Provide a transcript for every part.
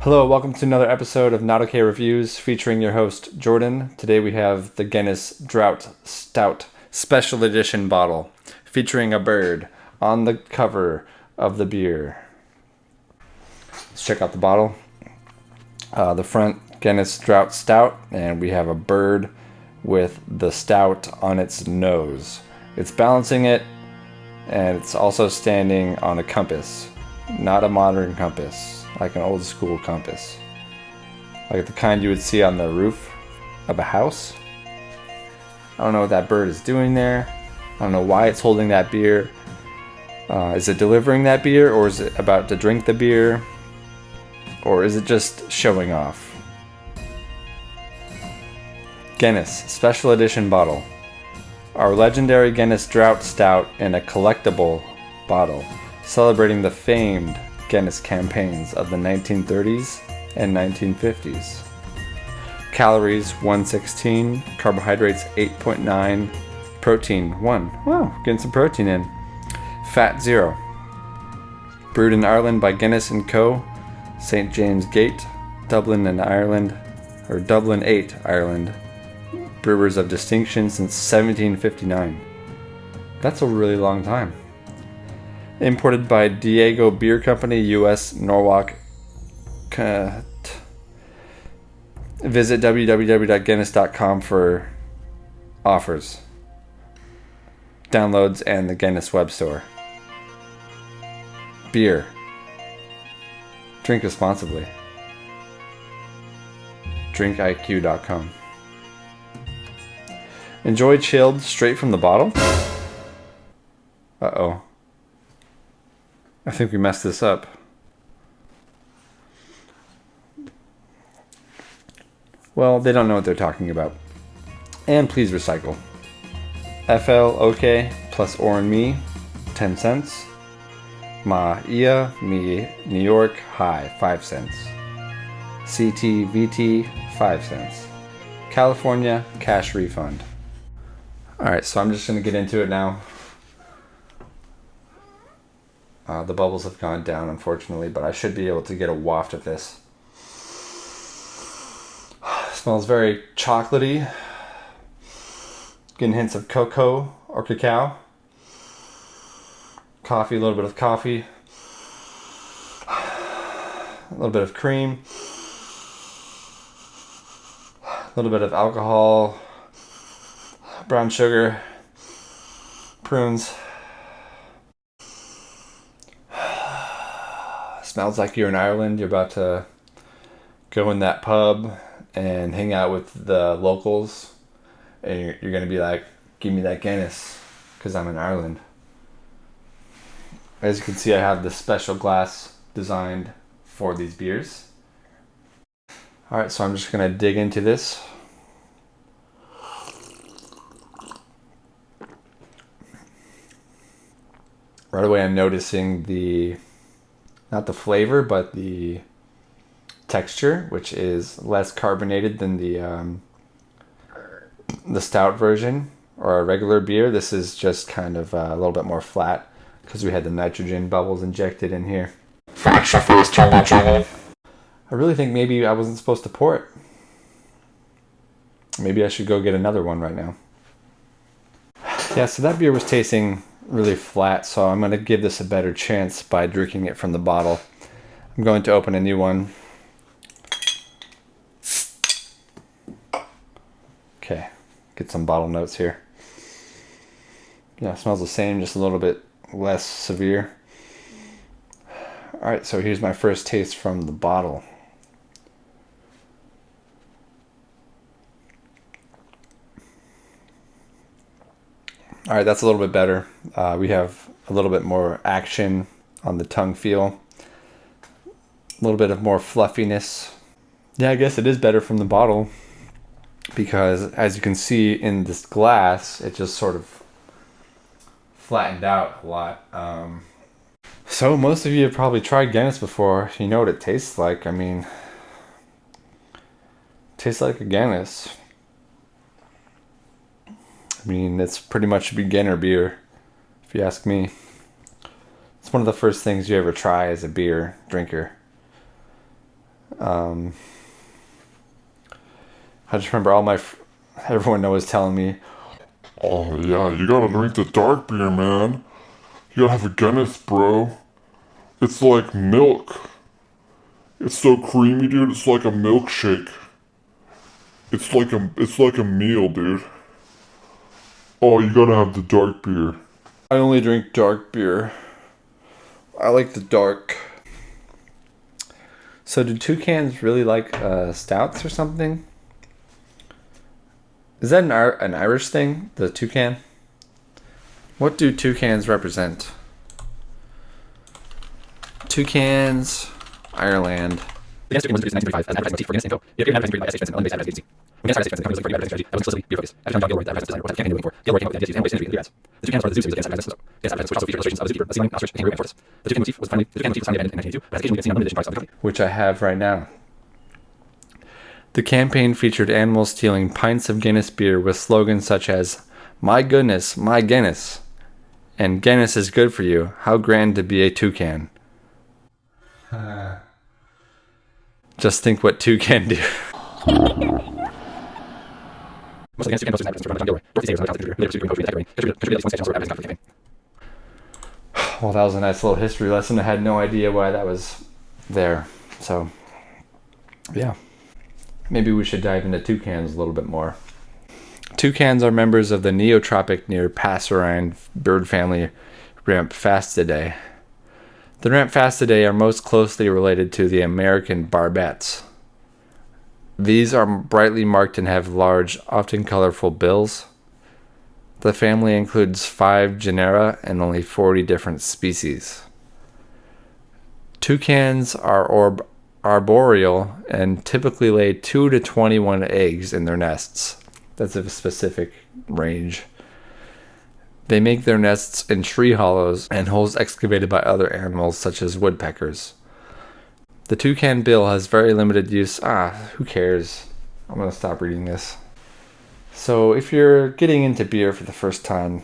Hello, welcome to another episode of Not Okay Reviews featuring your host Jordan. Today we have the Guinness Draught Stout Special Edition bottle featuring a bird on the cover of the beer. Let's check out the bottle. The front Guinness Draught Stout, and we have a bird with the stout on its nose. It's balancing it, and it's also standing on a compass, not a modern compass, like an old school compass, like the kind you would see on the roof of a house. I don't know what that bird is doing there. I don't know why it's holding that beer. Is it delivering that beer, or is it about to drink the beer, or is it just showing off? Guinness Special Edition bottle. Our legendary Guinness Draught Stout in a collectible bottle, celebrating the famed Guinness campaigns of the 1930s and 1950s. Calories 116, carbohydrates 8.9, protein 1. Wow, getting some protein in. Fat 0. Brewed in Ireland by Guinness & Co., St. James Gate, Dublin 8, Ireland. Brewers of distinction since 1759. That's a really long time. Imported by Diego Beer Company, U.S., Norwalk. Visit www.guinness.com for offers, downloads, and the Guinness web store. Beer. Drink responsibly. drinkiq.com. Enjoy chilled straight from the bottle. Uh-oh. I think we messed this up. Well, they don't know what they're talking about. And please recycle. FL OK plus or and me, 10 cents. Ma Ia me New York High, 5 cents. CT VT, 5 cents. California cash refund. Alright, so I'm just going to get into it now. The bubbles have gone down, unfortunately, but I should be able to get a waft of this. It smells very chocolatey. Getting hints of cocoa or cacao. Coffee, a little bit of coffee. A little bit of cream. A little bit of alcohol. Brown sugar. Prunes. Smells like you're in Ireland. You're about to go in that pub and hang out with the locals, and you're going to be like, give me that Guinness, because I'm in Ireland. As you can see, I have this special glass designed for these beers. Alright, so I'm just going to dig into this. Right away I'm noticing not the flavor, but the texture, which is less carbonated than the stout version or a regular beer. This is just kind of a little bit more flat because we had the nitrogen bubbles injected in here. I really think maybe I wasn't supposed to pour it. Maybe I should go get another one right now. Yeah, so that beer was tasting really flat, so I'm going to give this a better chance by drinking it from the bottle. I'm going to open a new one. Okay, get some bottle notes here. Yeah, it smells the same, just a little bit less severe. Alright, so here's my first taste from the bottle. Alright, that's a little bit better. We have a little bit more action on the tongue feel. A little bit of more fluffiness. Yeah, I guess it is better from the bottle, because as you can see in this glass, it just sort of flattened out a lot. So most of you have probably tried Guinness before. You know what it tastes like. I mean, it tastes like a Guinness. I mean, it's pretty much a beginner beer, if you ask me. It's one of the first things you ever try as a beer drinker. I just remember everyone was telling me, Oh yeah, you gotta drink the dark beer, man. You gotta have a Guinness, bro. It's like milk. It's so creamy, dude. It's like a milkshake. It's like a meal, dude. Oh, you gotta have the dark beer. I only drink dark beer. I like the dark. So do toucans really like stouts or something? Is that an Irish thing, the toucan? What do toucans represent? Toucans, Ireland. The Guinness was introduced in 1935 as an advertising motif for Guinness & Co. It appeared in advertising period by S.H. Benson and London-based advertising agency. When Guinness started its expansion, the company was looking for a new advertising strategy that was explicitly beer focused. At the time, John Gilroy, the advertising designer, was the campaign looking for. Gilroy came up with the idea to use animal-based imagery in the beer ads. The toucan was part of the zoo series of Guinness advertisements. Guinness advertisements, which also featured illustrations of a zookeeper, a sea lion, an ostrich, a kangaroo, and a tortoise. The toucan motif was finally abandoned in 1982, but has occasionally been seen on limited edition products of the company, which I have right now. The campaign featured animals stealing pints of Guinness beer with slogans such as "My goodness, my Guinness," and "Guinness is good for you. How grand to be a toucan." Just think what toucan do. Most of the Guinness toucan posters and advertisements were run by John Gilroy. Dorothy Sayers, another talented producer, later pursued green poetry and decorating, contributed at least one stage also for advertising campaign. Well, that was a nice little history lesson. I had no idea why that was there. So, yeah. Maybe we should dive into toucans a little bit more. Toucans are members of the neotropic near passerine bird family Ramphastidae. The Ramphastidae are most closely related to the American barbets. These are brightly marked and have large, often colorful bills. The family includes 5 genera and only 40 different species. Toucans are arboreal and typically lay 2 to 21 eggs in their nests. That's a specific range. They make their nests in tree hollows and holes excavated by other animals such as woodpeckers. The toucan bill has very limited use. Who cares? I'm going to stop reading this. So if you're getting into beer for the first time,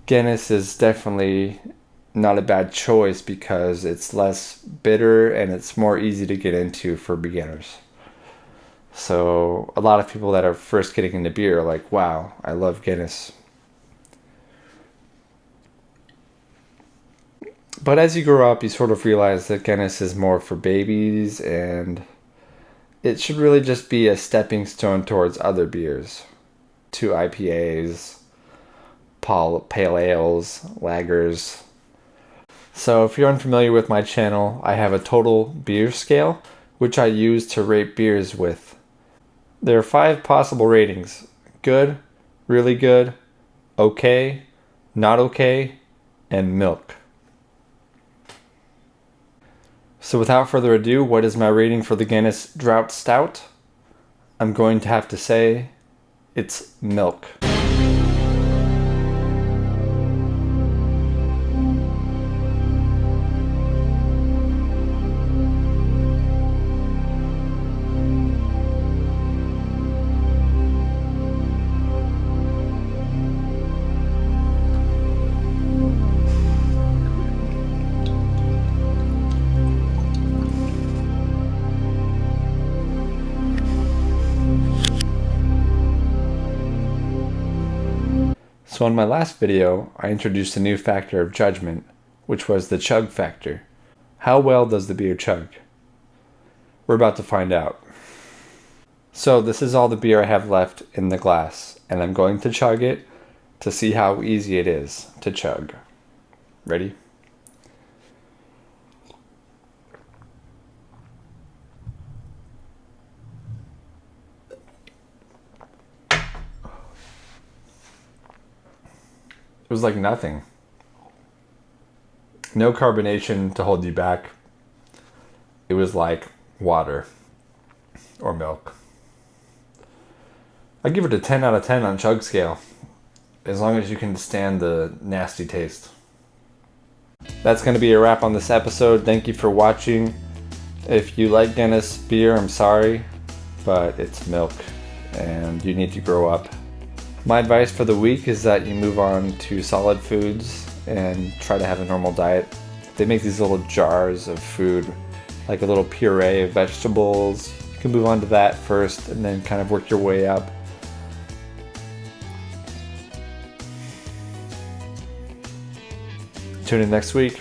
Guinness is definitely not a bad choice because it's less bitter and it's more easy to get into for beginners. So a lot of people that are first getting into beer are like, wow, I love Guinness. But as you grow up, you sort of realize that Guinness is more for babies and it should really just be a stepping stone towards other beers. To IPAs, pale ales, lagers. So if you're unfamiliar with my channel, I have a total beer scale, which I use to rate beers with. There are 5 possible ratings: good, really good, okay, not okay, and milk. So without further ado, what is my rating for the Guinness Draught Stout? I'm going to have to say it's milk. So in my last video, I introduced a new factor of judgment, which was the chug factor. How well does the beer chug? We're about to find out. So this is all the beer I have left in the glass, and I'm going to chug it to see how easy it is to chug. Ready? It was like nothing. No carbonation to hold you back. It was like water or milk. I give it a 10 out of 10 on chug scale, as long as you can stand the nasty taste. That's going to be a wrap on this episode. Thank you for watching. If you like Guinness beer, I'm sorry, but it's milk and you need to grow up. My advice for the week is that you move on to solid foods and try to have a normal diet. They make these little jars of food like a little puree of vegetables. You can move on to that first and then kind of work your way up. Tune in next week.